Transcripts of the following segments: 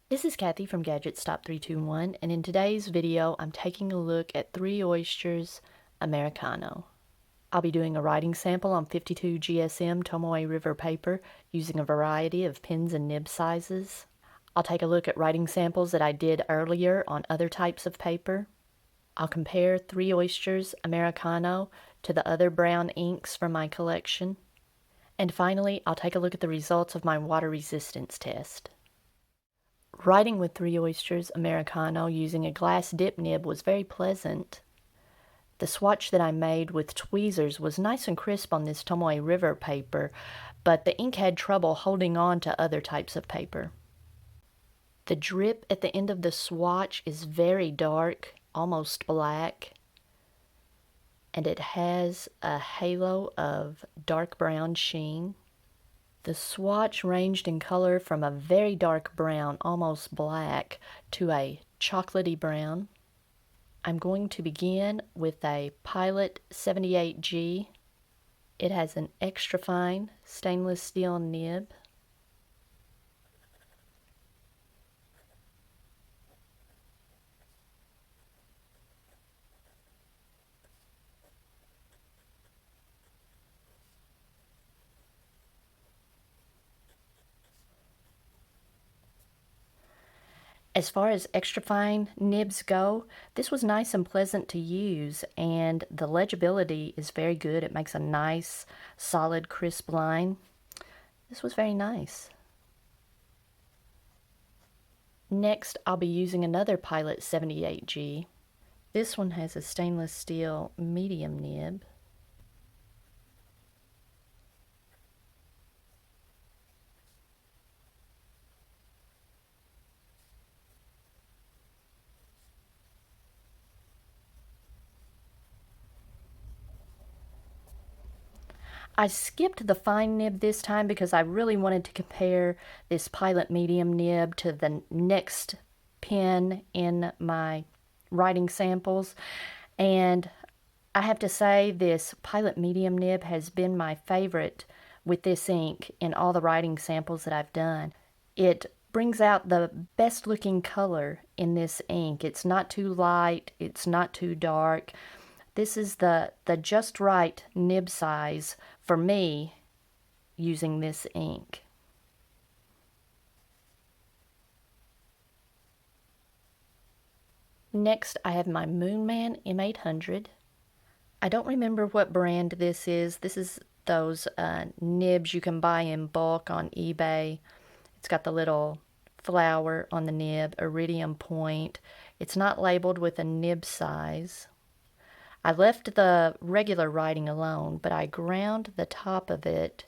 This is Kathy from Gadget Stop 321, and in today's video I'm taking a look at 3 Oysters Americano. I'll be doing a writing sample on 52 GSM Tomoe River paper using a variety of pens and nib sizes. I'll take a look at writing samples that I did earlier on other types of paper. I'll compare 3 Oysters Americano to the other brown inks from my collection. And finally, I'll take a look at the results of my water resistance test. Writing with 3 Oysters Americano using a glass dip nib was very pleasant. The swatch that I made with tweezers was nice and crisp on this Tomoe River paper, but the ink had trouble holding on to other types of paper. The drip at the end of the swatch is very dark, almost black, and it has a halo of dark brown sheen. The swatch ranged in color from a very dark brown, almost black, to a chocolatey brown. I'm going to begin with a Pilot 78G. It has an extra fine stainless steel nib. As far as extra fine nibs go, this was nice and pleasant to use, and the legibility is very good. It makes a nice, solid, crisp line. This was very nice. Next, I'll be using another Pilot 78G. This one has a stainless steel medium nib. I skipped the fine nib this time because I really wanted to compare this Pilot medium nib to the next pen in my writing samples. And I have to say this Pilot medium nib has been my favorite with this ink in all the writing samples that I've done. It brings out the best looking color in this ink. It's not too light, it's not too dark. This is the just right nib size for me using this ink. Next, I have my Man M800. I don't remember what brand this is. This is those nibs you can buy in bulk on eBay. It's got the little flower on the nib, iridium point. It's not labeled with a nib size. I left the regular writing alone, but I ground the top of it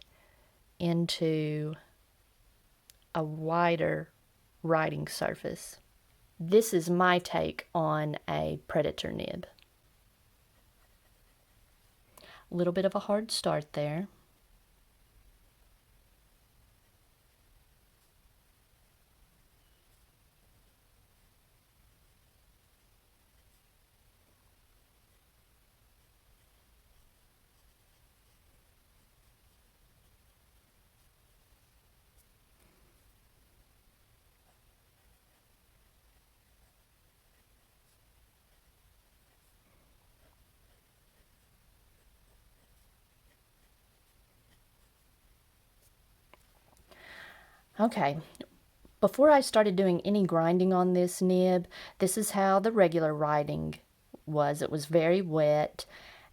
into a wider writing surface. This is my take on a Predator nib. A little bit of a hard start there. Okay, before I started doing any grinding on this nib, this is how the regular writing was. It was very wet,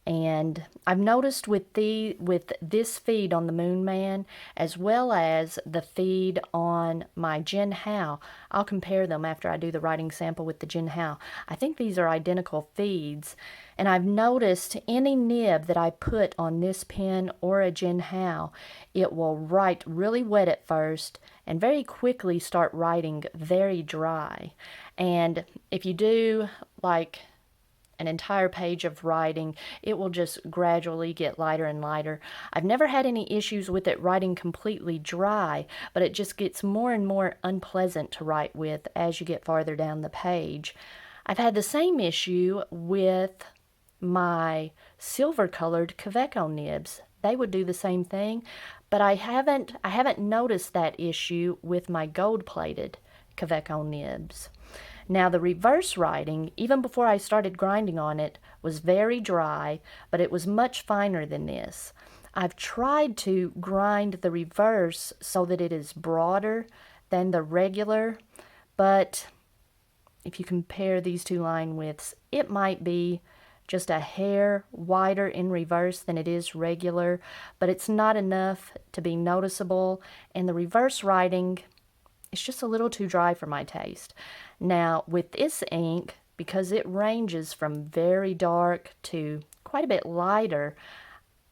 and I've noticed with this feed on the Moon Man, as well as the feed on my Ginhau, I'll compare them after I do the writing sample with the Ginhau. I think these are identical feeds, and I've noticed any nib that I put on this pen or a Ginhau, it will write really wet at first and very quickly start writing very dry. And if you do like an entire page of writing, it will just gradually get lighter and lighter. I've never had any issues with it writing completely dry, but it just gets more and more unpleasant to write with as you get farther down the page. I've had the same issue with my silver colored Coveco nibs. They would do the same thing, but I haven't noticed that issue with my gold plated Coveco nibs. Now the reverse writing, even before I started grinding on it, was very dry, but it was much finer than this. I've tried to grind the reverse so that it is broader than the regular, but if you compare these two line widths, it might be just a hair wider in reverse than it is regular, but it's not enough to be noticeable, and the reverse writing is just a little too dry for my taste. Now with this ink, because it ranges from very dark to quite a bit lighter,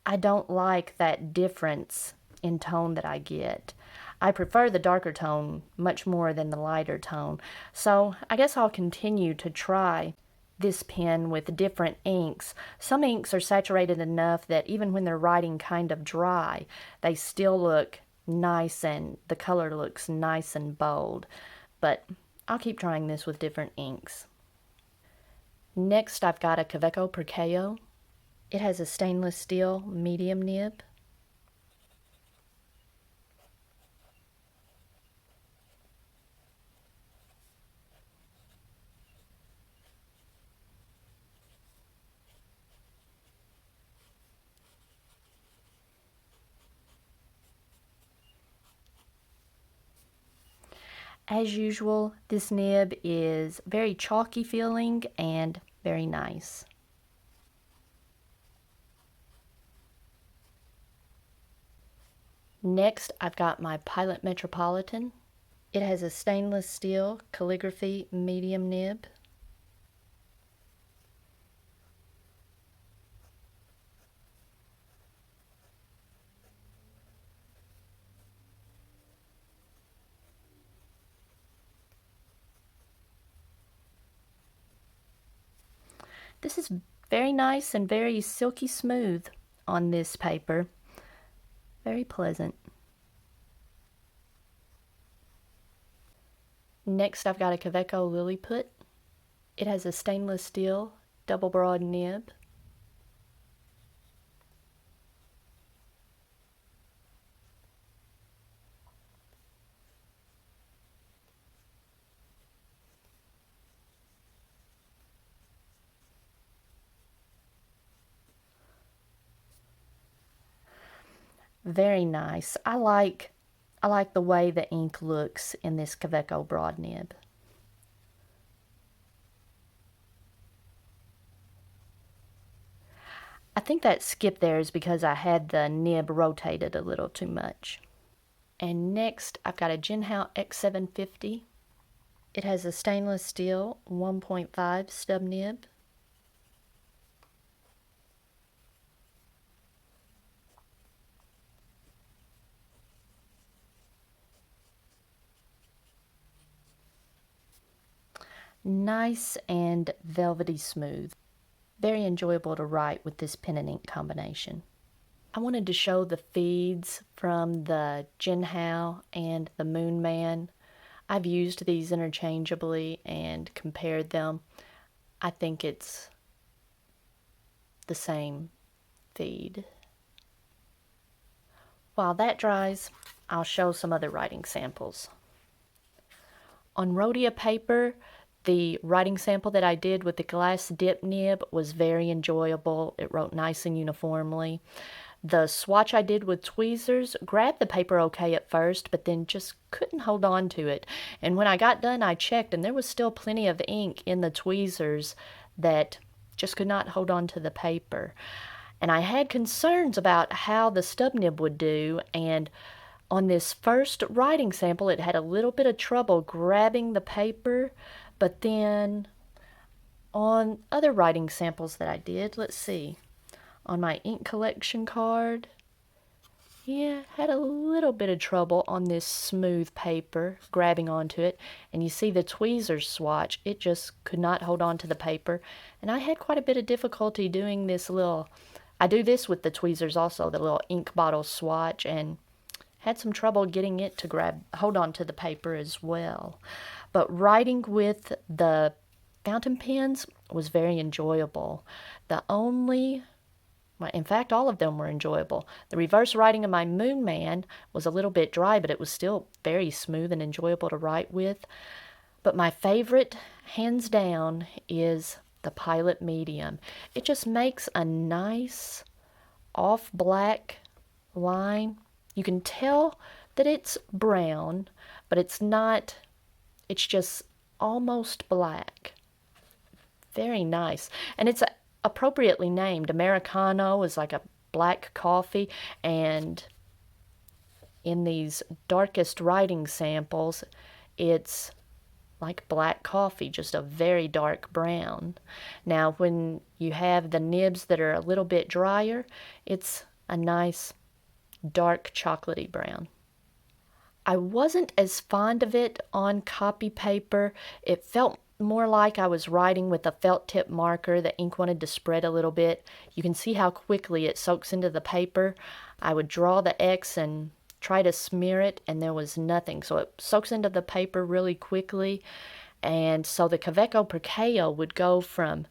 I don't like that difference in tone that I get. I prefer the darker tone much more than the lighter tone, so I guess I'll continue to try this pen with different inks. Some inks are saturated enough that even when they're writing kind of dry, they still look nice and the color looks nice and bold. But I'll keep trying this with different inks. Next, I've got a Coveco Percayo. It has a stainless steel medium nib. As usual, this nib is very chalky feeling and very nice. Next, I've got my Pilot Metropolitan. It has a stainless steel calligraphy medium nib. This is very nice and very silky smooth on this paper. Very pleasant. Next, I've got a Coveco Lilliput. It has a stainless steel double broad nib. Very nice. I like the way the ink looks in this Coveco broad nib. I think that skip there is because I had the nib rotated a little too much. And next, I've got a Ginhau X750. It has a stainless steel 1.5 stub nib. Nice and velvety smooth. Very enjoyable to write with this pen and ink combination. I wanted to show the feeds from the Ginhau and the Moon Man. I've used these interchangeably and compared them. I think it's the same feed. While that dries, I'll show some other writing samples. On Rhodia paper, the writing sample that I did with the glass dip nib was very enjoyable. It wrote nice and uniformly. The swatch I did with tweezers grabbed the paper okay at first, but then just couldn't hold on to it. And when I got done, I checked, and there was still plenty of ink in the tweezers that just could not hold on to the paper. And I had concerns about how the stub nib would do, and on this first writing sample, it had a little bit of trouble grabbing the paper, but then on other writing samples that I did, let's see, on my ink collection card, yeah, had a little bit of trouble on this smooth paper grabbing onto it. And you see the tweezers swatch, it just could not hold on to the paper. And I had quite a bit of difficulty doing this little, I do this with the tweezers also, the little ink bottle swatch, and had some trouble getting it to hold on to the paper as well. But writing with the fountain pens was very enjoyable. The only In fact, all of them were enjoyable. The reverse writing of my Moon Man was a little bit dry, but it was still very smooth and enjoyable to write with. But my favorite, hands down, is the Pilot Medium. It just makes a nice off black line. You can tell that it's brown, but it's not, it's just almost black. Very nice. And it's appropriately named. Americano is like a black coffee, and in these darkest writing samples, it's like black coffee, just a very dark brown. Now, when you have the nibs that are a little bit drier, it's a nice dark chocolatey brown. I wasn't as fond of it on copy paper. It felt more like I was writing with a felt tip marker. The ink wanted to spread a little bit. You can see how quickly it soaks into the paper. I would draw the X and try to smear it, and there was nothing. So it soaks into the paper really quickly. And so the Coveco Percayo would go from,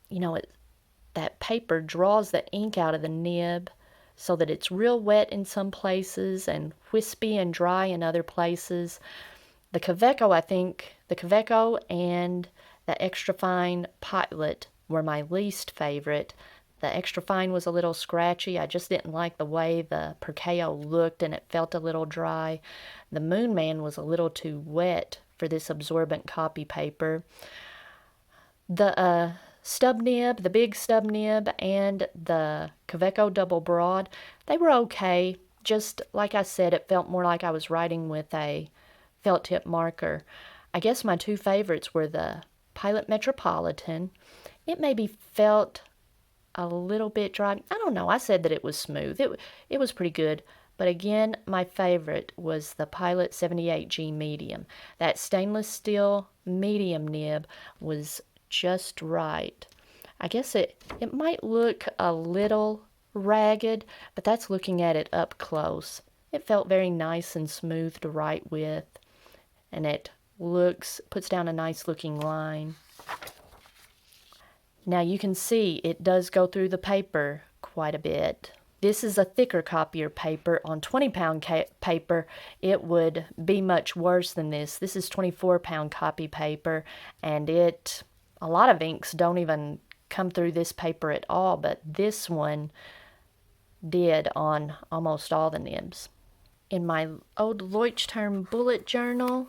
that paper draws the ink out of the nib so that it's real wet in some places and wispy and dry in other places. The Coveco, I think, the Coveco and the extra fine Pilot were my least favorite. The extra fine was a little scratchy. I just didn't like the way the Percayo looked, and it felt a little dry. The Moon Man was a little too wet for this absorbent copy paper. The stub nib, the big stub nib, and the Coveco double broad, they were okay. Just like I said, it felt more like I was writing with a felt tip marker. I guess my two favorites were the Pilot Metropolitan. It maybe felt a little bit dry. I don't know. I said that it was smooth. It was pretty good. But again, my favorite was the Pilot 78G Medium. That stainless steel medium nib was just right. I guess it might look a little ragged, but that's looking at it up close. It felt very nice and smooth to write with, and it puts down a nice looking line. Now you can see it does go through the paper quite a bit. This is a thicker copier paper. On 20-pound paper, it would be much worse than this. This is 24-pound copy paper, and a lot of inks don't even come through this paper at all, but this one did on almost all the nibs. In my old Leuchtturm bullet journal,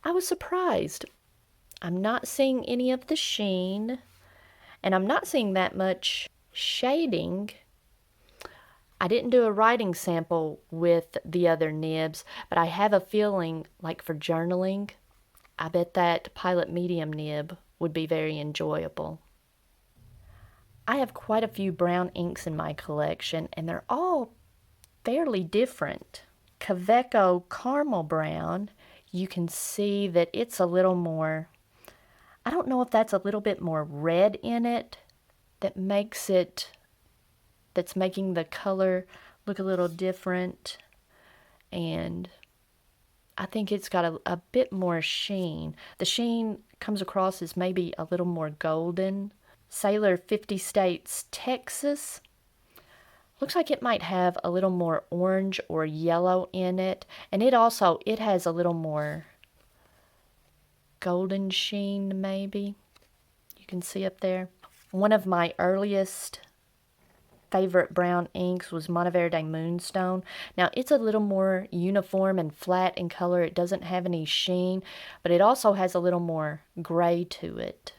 I was surprised. I'm not seeing any of the sheen, and I'm not seeing that much shading. I didn't do a writing sample with the other nibs, but I have a feeling, like for journaling, I bet that Pilot Medium nib would be very enjoyable. I have quite a few brown inks in my collection, and they're all fairly different. Coveco Caramel Brown, you can see that it's a little more, I don't know if that's a little bit more red in it that's making the color look a little different, and I think it's got a bit more sheen. The sheen comes across as maybe a little more golden. Sailor 50 States, Texas, looks like it might have a little more orange or yellow in it, and it has a little more golden sheen maybe. You can see up there. One of my earliest favorite brown inks was Monteverde Moonstone. Now it's a little more uniform and flat in color. It doesn't have any sheen, but it also has a little more gray to it.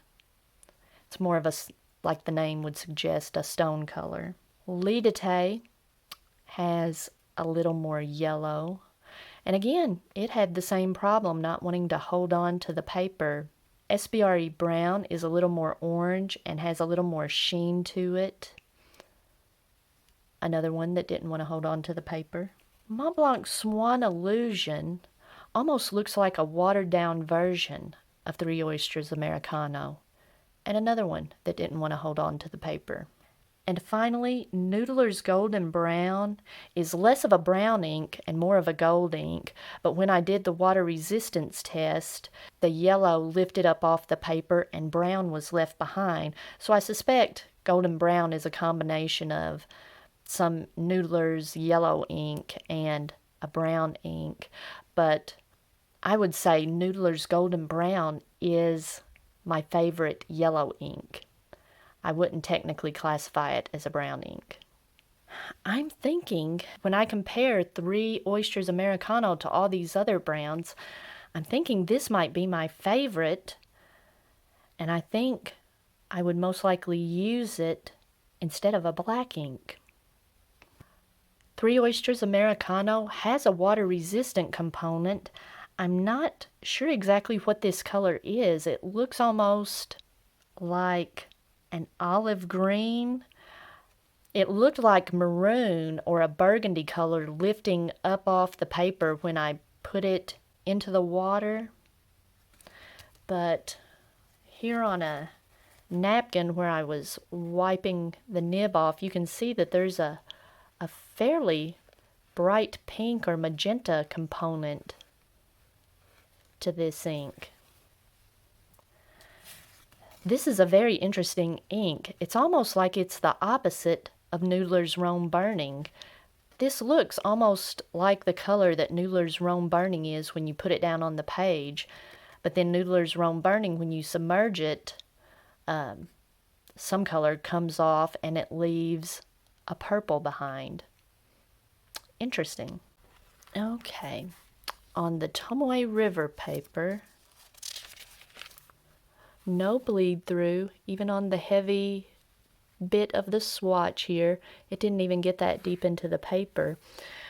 It's more of a, like the name would suggest, a stone color. Lidate has a little more yellow. And again, it had the same problem, not wanting to hold on to the paper. SBRE Brown is a little more orange and has a little more sheen to it. Another one that didn't want to hold on to the paper. Montblanc Swan Illusion almost looks like a watered-down version of Three Oysters Americano. And another one that didn't want to hold on to the paper. And finally, Noodler's Golden Brown is less of a brown ink and more of a gold ink, but when I did the water resistance test, the yellow lifted up off the paper and brown was left behind. So I suspect golden brown is a combination of some Noodler's yellow ink and a brown ink, but I would say Noodler's golden brown is my favorite yellow ink. I wouldn't technically classify it as a brown ink. I'm thinking, when I compare 3 Oysters Americano to all these other browns, I'm thinking this might be my favorite, and I think I would most likely use it instead of a black ink. 3 Oysters Americano has a water-resistant component. I'm not sure exactly what this color is. It looks almost like an olive green. It looked like maroon or a burgundy color lifting up off the paper when I put it into the water. But here on a napkin where I was wiping the nib off, you can see that there's a fairly bright pink or magenta component to this ink. This is a very interesting ink. It's almost like it's the opposite of Noodler's Rome Burning. This looks almost like the color that Noodler's Rome Burning is when you put it down on the page, but then Noodler's Rome Burning, when you submerge it, some color comes off and it leaves a purple behind. Interesting. Okay, on the Tomoe River paper, no bleed through, even on the heavy bit of the swatch here. It didn't even get that deep into the paper.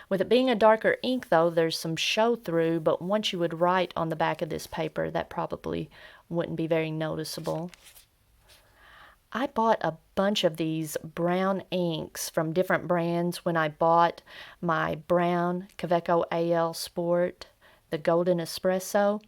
With it being a darker ink though, there's some show through, but once you would write on the back of this paper, that probably wouldn't be very noticeable. I bought a bunch of these brown inks from different brands when I bought my brown Coveco AL Sport, the Golden Espresso.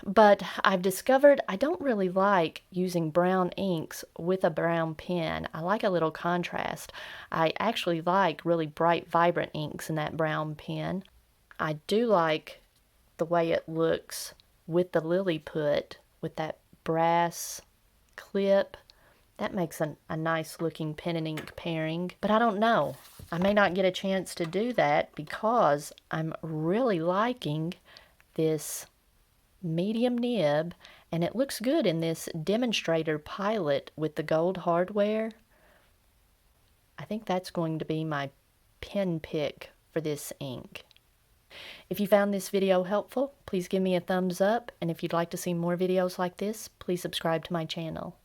But I've discovered I don't really like using brown inks with a brown pen. I like a little contrast. I actually like really bright, vibrant inks in that brown pen. I do like the way it looks with the Lilliput, with that brass clip. That makes a nice looking pen and ink pairing. But I don't know. I may not get a chance to do that because I'm really liking this medium nib, and it looks good in this demonstrator pilot with the gold hardware. I think that's going to be my pen pick for this ink. If you found this video helpful, please give me a thumbs up, and if you'd like to see more videos like this, please subscribe to my channel.